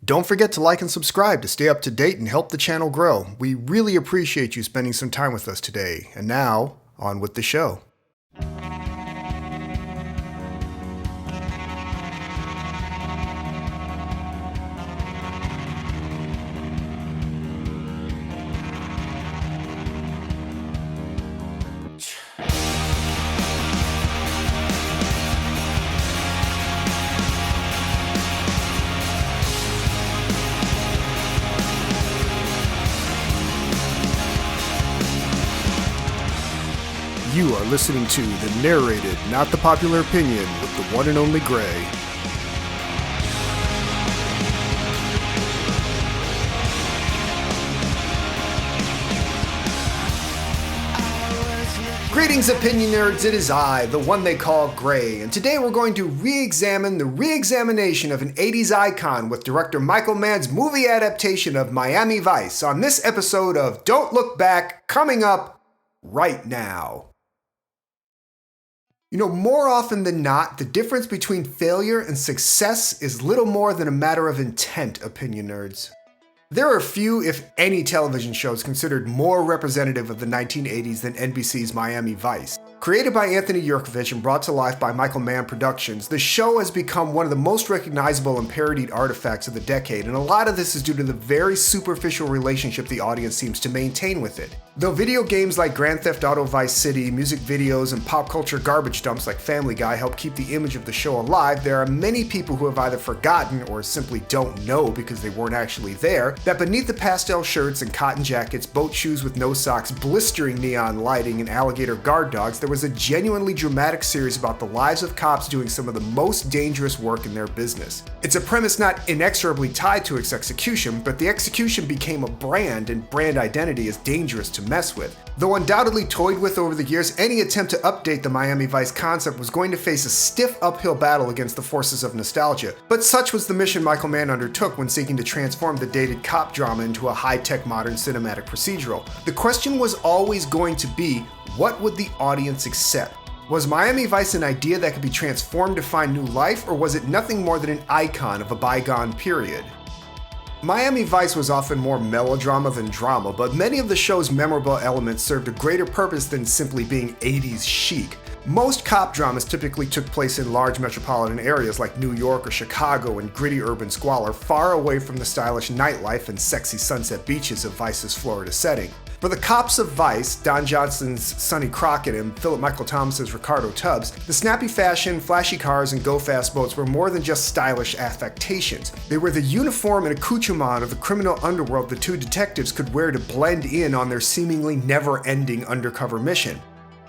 Don't forget to like and subscribe to stay up to date and help the channel grow. We really appreciate you spending some time with us today. And now, on with the show. You are listening to the Narrated, Not the Popular Opinion with the one and only Gray. Greetings, opinion nerds. It is I, the one they call Gray, and today we're going to re-examine the re-examination of an 80s icon with director Michael Mann's movie adaptation of Miami Vice on this episode of Don't Look Back, coming up right now. You know, more often than not, the difference between failure and success is little more than a matter of intent, opinion nerds. There are few, if any, television shows considered more representative of the 1980s than NBC's Miami Vice. Created by Anthony Yerkovich and brought to life by Michael Mann Productions, the show has become one of the most recognizable and parodied artifacts of the decade, and a lot of this is due to the very superficial relationship the audience seems to maintain with it. Though video games like Grand Theft Auto Vice City, music videos, and pop culture garbage dumps like Family Guy help keep the image of the show alive, there are many people who have either forgotten or simply don't know because they weren't actually there, that beneath the pastel shirts and cotton jackets, boat shoes with no socks, blistering neon lighting, and alligator guard dogs, there was a genuinely dramatic series about the lives of cops doing some of the most dangerous work in their business. It's a premise not inexorably tied to its execution, but the execution became a brand, and brand identity is dangerous to mess with. Though undoubtedly toyed with over the years, any attempt to update the Miami Vice concept was going to face a stiff uphill battle against the forces of nostalgia. But such was the mission Michael Mann undertook when seeking to transform the dated cop drama into a high-tech modern cinematic procedural. The question was always going to be, what would the audience accept? Was Miami Vice an idea that could be transformed to find new life, or was it nothing more than an icon of a bygone period? Miami Vice was often more melodrama than drama, but many of the show's memorable elements served a greater purpose than simply being 80s chic. Most cop dramas typically took place in large metropolitan areas like New York or Chicago in gritty urban squalor, far away from the stylish nightlife and sexy sunset beaches of Vice's Florida setting. For the cops of Vice, Don Johnson's Sonny Crockett and Philip Michael Thomas's Ricardo Tubbs, the snappy fashion, flashy cars, and go-fast boats were more than just stylish affectations. They were the uniform and accoutrement of the criminal underworld the two detectives could wear to blend in on their seemingly never-ending undercover mission.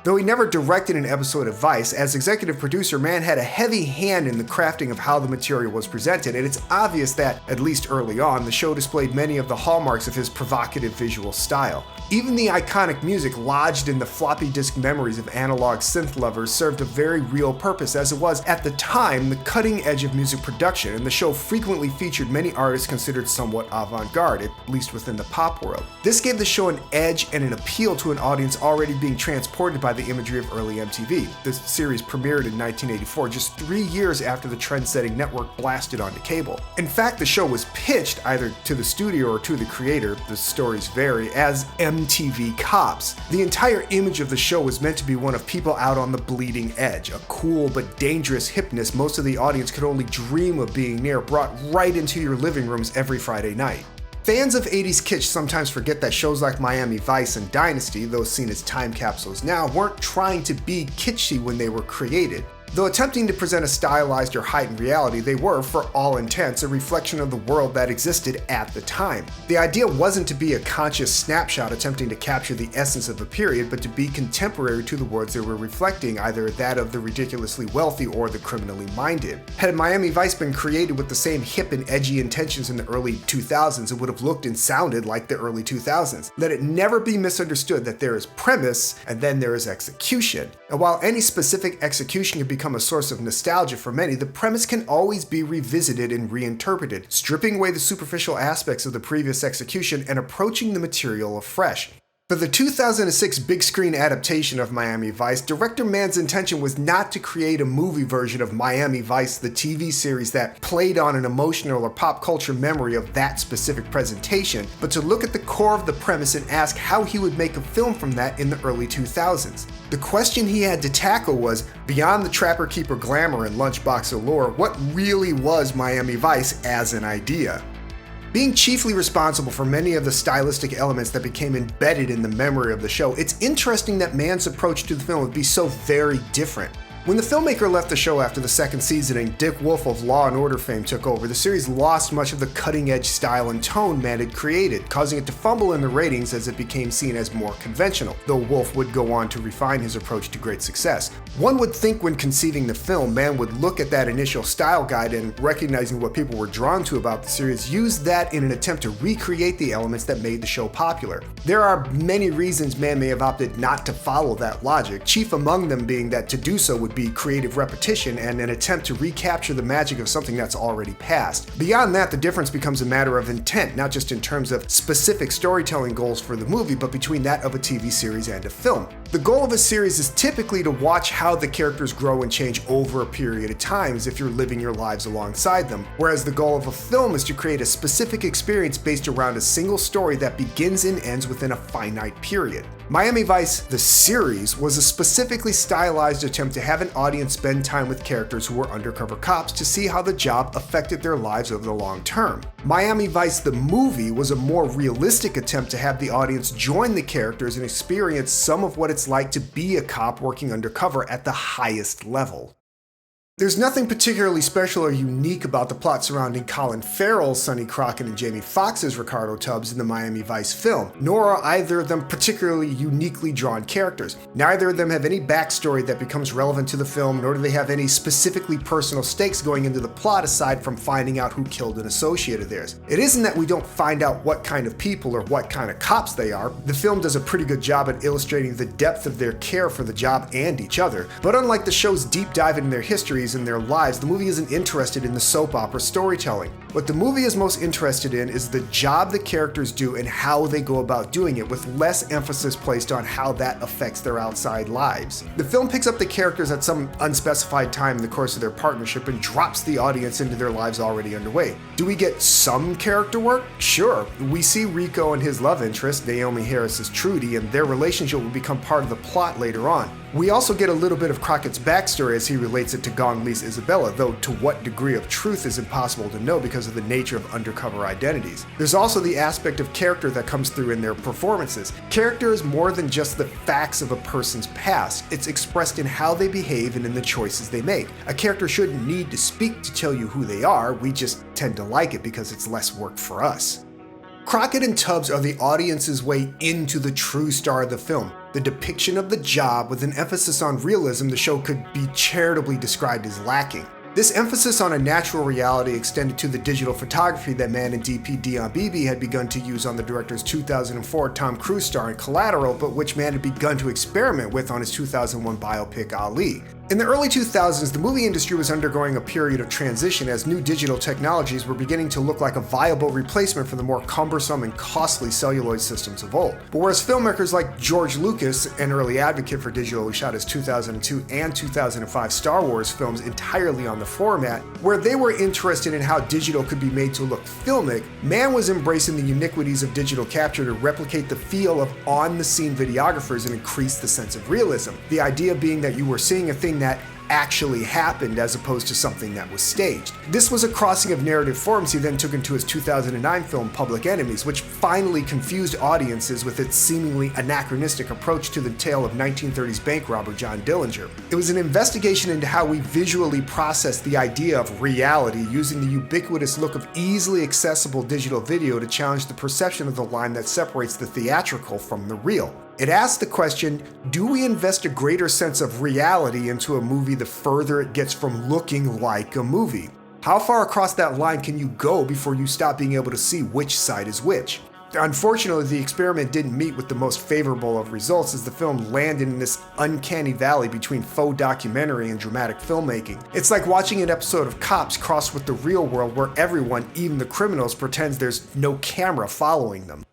Though he never directed an episode of Vice, as executive producer, Mann had a heavy hand in the crafting of how the material was presented, and it's obvious that, at least early on, the show displayed many of the hallmarks of his provocative visual style. Even the iconic music lodged in the floppy disk memories of analog synth lovers served a very real purpose, as it was, at the time, the cutting edge of music production, and the show frequently featured many artists considered somewhat avant-garde, at least within the pop world. This gave the show an edge and an appeal to an audience already being transported by the imagery of early MTV. This series premiered in 1984, just 3 years after the trend-setting network blasted onto cable. In fact, the show was pitched either to the studio or to the creator, the stories vary, as MTV Cops. The entire image of the show was meant to be one of people out on the bleeding edge, a cool but dangerous hipness most of the audience could only dream of being near, brought right into your living rooms every Friday night. Fans of 80s kitsch sometimes forget that shows like Miami Vice and Dynasty, though seen as time capsules now, weren't trying to be kitschy when they were created. Though attempting to present a stylized or heightened reality, they were, for all intents, a reflection of the world that existed at the time. The idea wasn't to be a conscious snapshot attempting to capture the essence of a period, but to be contemporary to the worlds they were reflecting, either that of the ridiculously wealthy or the criminally minded. Had Miami Vice been created with the same hip and edgy intentions in the early 2000s, it would have looked and sounded like the early 2000s. Let it never be misunderstood that there is premise and then there is execution. And while any specific execution can become a source of nostalgia for many, the premise can always be revisited and reinterpreted, stripping away the superficial aspects of the previous execution and approaching the material afresh. For the 2006 big screen adaptation of Miami Vice, director Mann's intention was not to create a movie version of Miami Vice, the TV series that played on an emotional or pop culture memory of that specific presentation, but to look at the core of the premise and ask how he would make a film from that in the early 2000s. The question he had to tackle was, beyond the Trapper Keeper glamour and lunchbox allure, what really was Miami Vice as an idea? Being chiefly responsible for many of the stylistic elements that became embedded in the memory of the show, it's interesting that Mann's approach to the film would be so very different. When the filmmaker left the show after the second season and Dick Wolf of Law & Order fame took over, the series lost much of the cutting-edge style and tone Mann had created, causing it to fumble in the ratings as it became seen as more conventional, though Wolf would go on to refine his approach to great success. One would think when conceiving the film, Mann would look at that initial style guide and, recognizing what people were drawn to about the series, use that in an attempt to recreate the elements that made the show popular. There are many reasons Mann may have opted not to follow that logic, chief among them being that to do so would be creative repetition and an attempt to recapture the magic of something that's already past. Beyond that, the difference becomes a matter of intent, not just in terms of specific storytelling goals for the movie, but between that of a TV series and a film. The goal of a series is typically to watch how the characters grow and change over a period of time as if you're living your lives alongside them, whereas the goal of a film is to create a specific experience based around a single story that begins and ends within a finite period. Miami Vice, the series, was a specifically stylized attempt to have an audience spend time with characters who were undercover cops to see how the job affected their lives over the long term. Miami Vice, the movie, was a more realistic attempt to have the audience join the characters and experience some of what it's like to be a cop working undercover at the highest level. There's nothing particularly special or unique about the plot surrounding Colin Farrell's Sonny Crockett and Jamie Foxx's Ricardo Tubbs in the Miami Vice film, nor are either of them particularly uniquely drawn characters. Neither of them have any backstory that becomes relevant to the film, nor do they have any specifically personal stakes going into the plot aside from finding out who killed an associate of theirs. It isn't that we don't find out what kind of people or what kind of cops they are. The film does a pretty good job at illustrating the depth of their care for the job and each other, but unlike the show's deep dive into their histories in their lives, the movie isn't interested in the soap opera storytelling. What the movie is most interested in is the job the characters do and how they go about doing it, with less emphasis placed on how that affects their outside lives. The film picks up the characters at some unspecified time in the course of their partnership and drops the audience into their lives already underway. Do we get some character work? Sure. We see Rico and his love interest, Naomi Harris's Trudy, and their relationship will become part of the plot later on. We also get a little bit of Crockett's backstory as he relates it to Gong Li's Isabella, though to what degree of truth is impossible to know because of the nature of undercover identities. There's also the aspect of character that comes through in their performances. Character is more than just the facts of a person's past. It's expressed in how they behave and in the choices they make. A character shouldn't need to speak to tell you who they are, we just tend to like it because it's less work for us. Crockett and Tubbs are the audience's way into the true star of the film. The depiction of the job with an emphasis on realism the show could be charitably described as lacking. This emphasis on a natural reality extended to the digital photography that Mann and DP Dion Beebe had begun to use on the director's 2004 Tom Cruise starring Collateral, but which Mann had begun to experiment with on his 2001 biopic Ali. In the early 2000s, the movie industry was undergoing a period of transition as new digital technologies were beginning to look like a viable replacement for the more cumbersome and costly celluloid systems of old. But whereas filmmakers like George Lucas, an early advocate for digital who shot his 2002 and 2005 Star Wars films entirely on the format, where they were interested in how digital could be made to look filmic, Mann was embracing the iniquities of digital capture to replicate the feel of on-the-scene videographers and increase the sense of realism. The idea being that you were seeing a thing that actually happened as opposed to something that was staged. This was a crossing of narrative forms he then took into his 2009 film Public Enemies, which finally confused audiences with its seemingly anachronistic approach to the tale of 1930s bank robber John Dillinger. It was an investigation into how we visually process the idea of reality using the ubiquitous look of easily accessible digital video to challenge the perception of the line that separates the theatrical from the real. It asks the question, do we invest a greater sense of reality into a movie the further it gets from looking like a movie? How far across that line can you go before you stop being able to see which side is which? Unfortunately, the experiment didn't meet with the most favorable of results as the film landed in this uncanny valley between faux documentary and dramatic filmmaking. It's like watching an episode of Cops crossed with the real world where everyone, even the criminals, pretends there's no camera following them.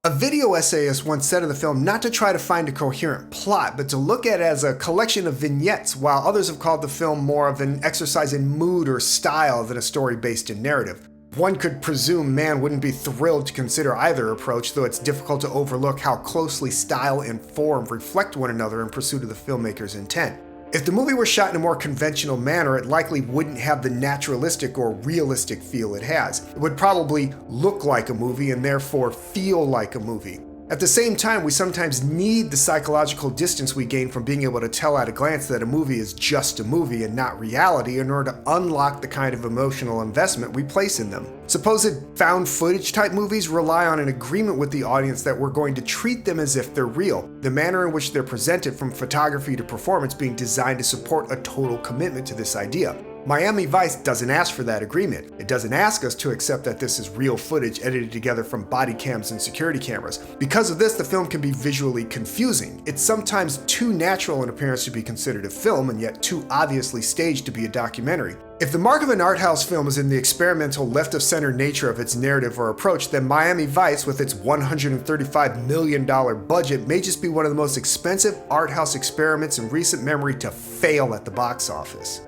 A video essayist once said of the film not to try to find a coherent plot, but to look at it as a collection of vignettes, while others have called the film more of an exercise in mood or style than a story based in narrative. One could presume Mann wouldn't be thrilled to consider either approach, though it's difficult to overlook how closely style and form reflect one another in pursuit of the filmmaker's intent. If the movie were shot in a more conventional manner, it likely wouldn't have the naturalistic or realistic feel it has. It would probably look like a movie and therefore feel like a movie. At the same time, we sometimes need the psychological distance we gain from being able to tell at a glance that a movie is just a movie and not reality in order to unlock the kind of emotional investment we place in them. Supposed found footage type movies rely on an agreement with the audience that we're going to treat them as if they're real, the manner in which they're presented from photography to performance being designed to support a total commitment to this idea. Miami Vice doesn't ask for that agreement. It doesn't ask us to accept that this is real footage edited together from body cams and security cameras. Because of this, the film can be visually confusing. It's sometimes too natural in appearance to be considered a film, and yet too obviously staged to be a documentary. If the mark of an art house film is in the experimental left-of-center nature of its narrative or approach, then Miami Vice, with its $135 million budget, may just be one of the most expensive art house experiments in recent memory to fail at the box office.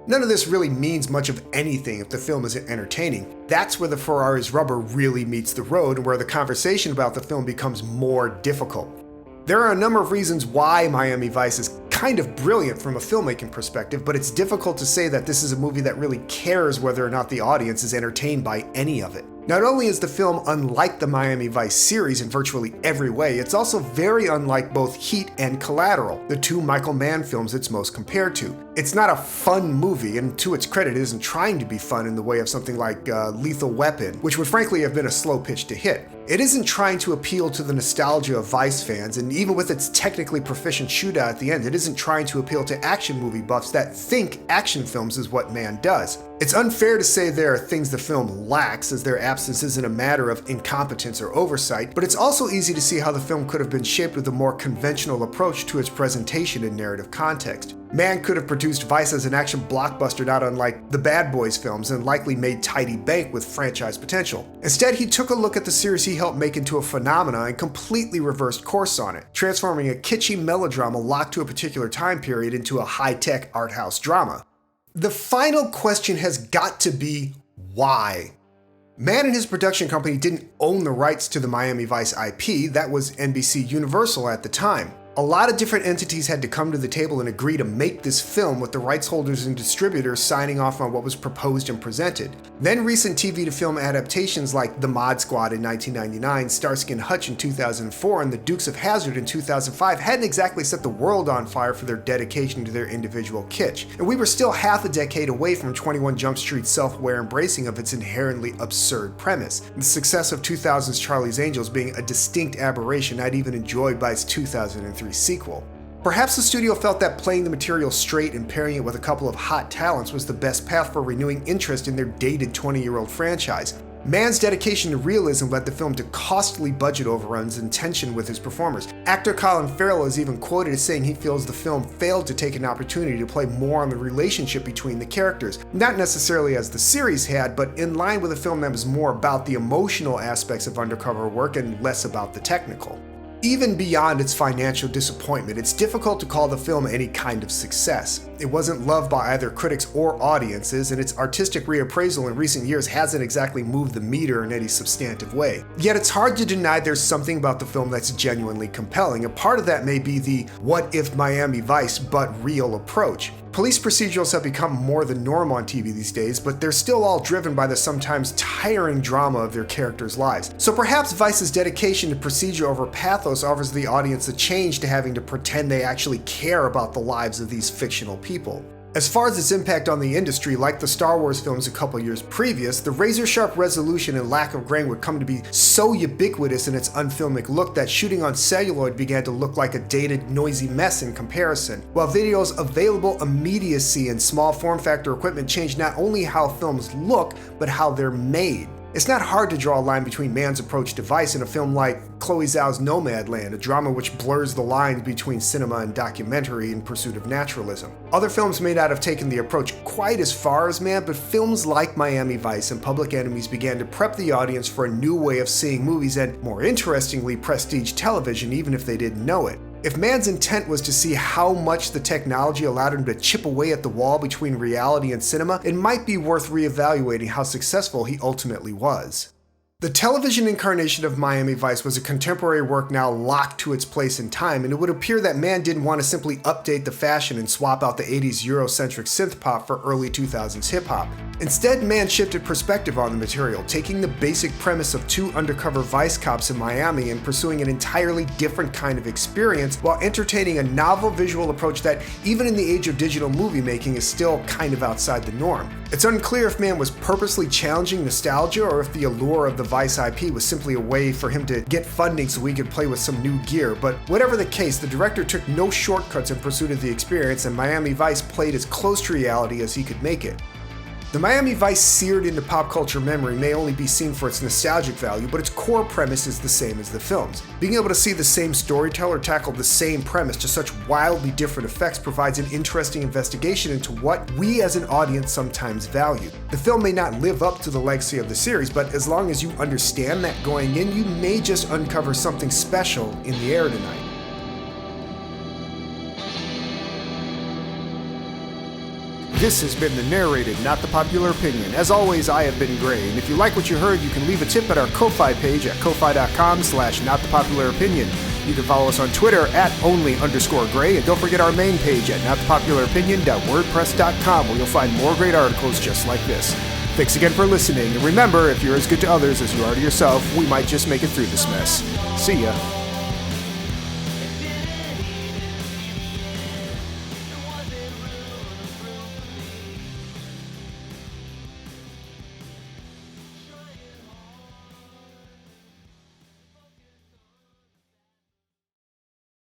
None of this really means much of anything if the film isn't entertaining. That's where the Ferrari's rubber really meets the road and where the conversation about the film becomes more difficult. There are a number of reasons why Miami Vice is kind of brilliant from a filmmaking perspective, but it's difficult to say that this is a movie that really cares whether or not the audience is entertained by any of it. Not only is the film unlike the Miami Vice series in virtually every way, it's also very unlike both Heat and Collateral, the two Michael Mann films it's most compared to. It's not a fun movie, and to its credit, it isn't trying to be fun in the way of something like Lethal Weapon, which would frankly have been a slow pitch to hit. It isn't trying to appeal to the nostalgia of Vice fans, and even with its technically proficient shootout at the end, it isn't trying to appeal to action movie buffs that think action films is what Mann does. It's unfair to say there are things the film lacks, as their absence isn't a matter of incompetence or oversight, but it's also easy to see how the film could have been shaped with a more conventional approach to its presentation in narrative context. Mann could have produced Vice as an action blockbuster not unlike the Bad Boys films and likely made tidy bank with franchise potential. Instead, he took a look at the series he helped make into a phenomenon and completely reversed course on it, transforming a kitschy melodrama locked to a particular time period into a high-tech art house drama. The final question has got to be, why? Mann and his production company didn't own the rights to the Miami Vice IP, that was NBC Universal at the time. A lot of different entities had to come to the table and agree to make this film, with the rights holders and distributors signing off on what was proposed and presented. Then recent TV to film adaptations like The Mod Squad in 1999, Starsky and Hutch in 2004, and The Dukes of Hazzard in 2005 hadn't exactly set the world on fire for their dedication to their individual kitsch. And we were still half a decade away from 21 Jump Street's self-aware embracing of its inherently absurd premise, and the success of 2000's Charlie's Angels being a distinct aberration not even enjoyed by its 2003 sequel. Perhaps the studio felt that playing the material straight and pairing it with a couple of hot talents was the best path for renewing interest in their dated 20-year-old franchise. Mann's dedication to realism led the film to costly budget overruns and tension with his performers. Actor Colin Farrell is even quoted as saying he feels the film failed to take an opportunity to play more on the relationship between the characters, not necessarily as the series had, but in line with a film that was more about the emotional aspects of undercover work and less about the technical. Even beyond its financial disappointment, it's difficult to call the film any kind of success. It wasn't loved by either critics or audiences, and its artistic reappraisal in recent years hasn't exactly moved the meter in any substantive way. Yet it's hard to deny there's something about the film that's genuinely compelling. A part of that may be the what if Miami Vice but real approach. Police procedurals have become more the norm on TV these days, but they're still all driven by the sometimes tiring drama of their characters' lives. So perhaps Vice's dedication to procedure over pathos offers the audience a change to having to pretend they actually care about the lives of these fictional people. As far as its impact on the industry, like the Star Wars films a couple years previous, the razor-sharp resolution and lack of grain would come to be so ubiquitous in its unfilmic look that shooting on celluloid began to look like a dated, noisy mess in comparison. While video's available immediacy and small form factor equipment changed not only how films look, but how they're made. It's not hard to draw a line between Mann's approach to vice in a film like Chloe Zhao's Nomadland, a drama which blurs the lines between cinema and documentary in pursuit of naturalism. Other films may not have taken the approach quite as far as Mann, but films like Miami Vice and Public Enemies began to prep the audience for a new way of seeing movies and, more interestingly, prestige television, even if they didn't know it. If Mann's intent was to see how much the technology allowed him to chip away at the wall between reality and cinema, it might be worth reevaluating how successful he ultimately was. The television incarnation of Miami Vice was a contemporary work now locked to its place in time, and it would appear that Mann didn't want to simply update the fashion and swap out the 80s Eurocentric synth-pop for early 2000s hip-hop. Instead, Mann shifted perspective on the material, taking the basic premise of two undercover vice cops in Miami and pursuing an entirely different kind of experience while entertaining a novel visual approach that, even in the age of digital movie making, is still kind of outside the norm. It's unclear if Mann was purposely challenging nostalgia or if the allure of the Vice IP was simply a way for him to get funding so he could play with some new gear, but whatever the case, the director took no shortcuts in pursuit of the experience, and Miami Vice played as close to reality as he could make it. The Miami Vice seared into pop culture memory may only be seen for its nostalgic value, but its core premise is the same as the films. Being able to see the same storyteller tackle the same premise to such wildly different effects provides an interesting investigation into what we as an audience sometimes value. The film may not live up to the legacy of the series, but as long as you understand that going in, you may just uncover something special in the air tonight. This has been the Narrated, Not the Popular Opinion. As always, I have been Gray, and if you like what you heard, you can leave a tip at our Ko-Fi page at ko-fi.com/notthepopularopinion. You can follow us on Twitter at @only_Gray, and don't forget our main page at notthepopularopinion.wordpress.com, where you'll find more great articles just like this. Thanks again for listening, and remember, if you're as good to others as you are to yourself, we might just make it through this mess. See ya.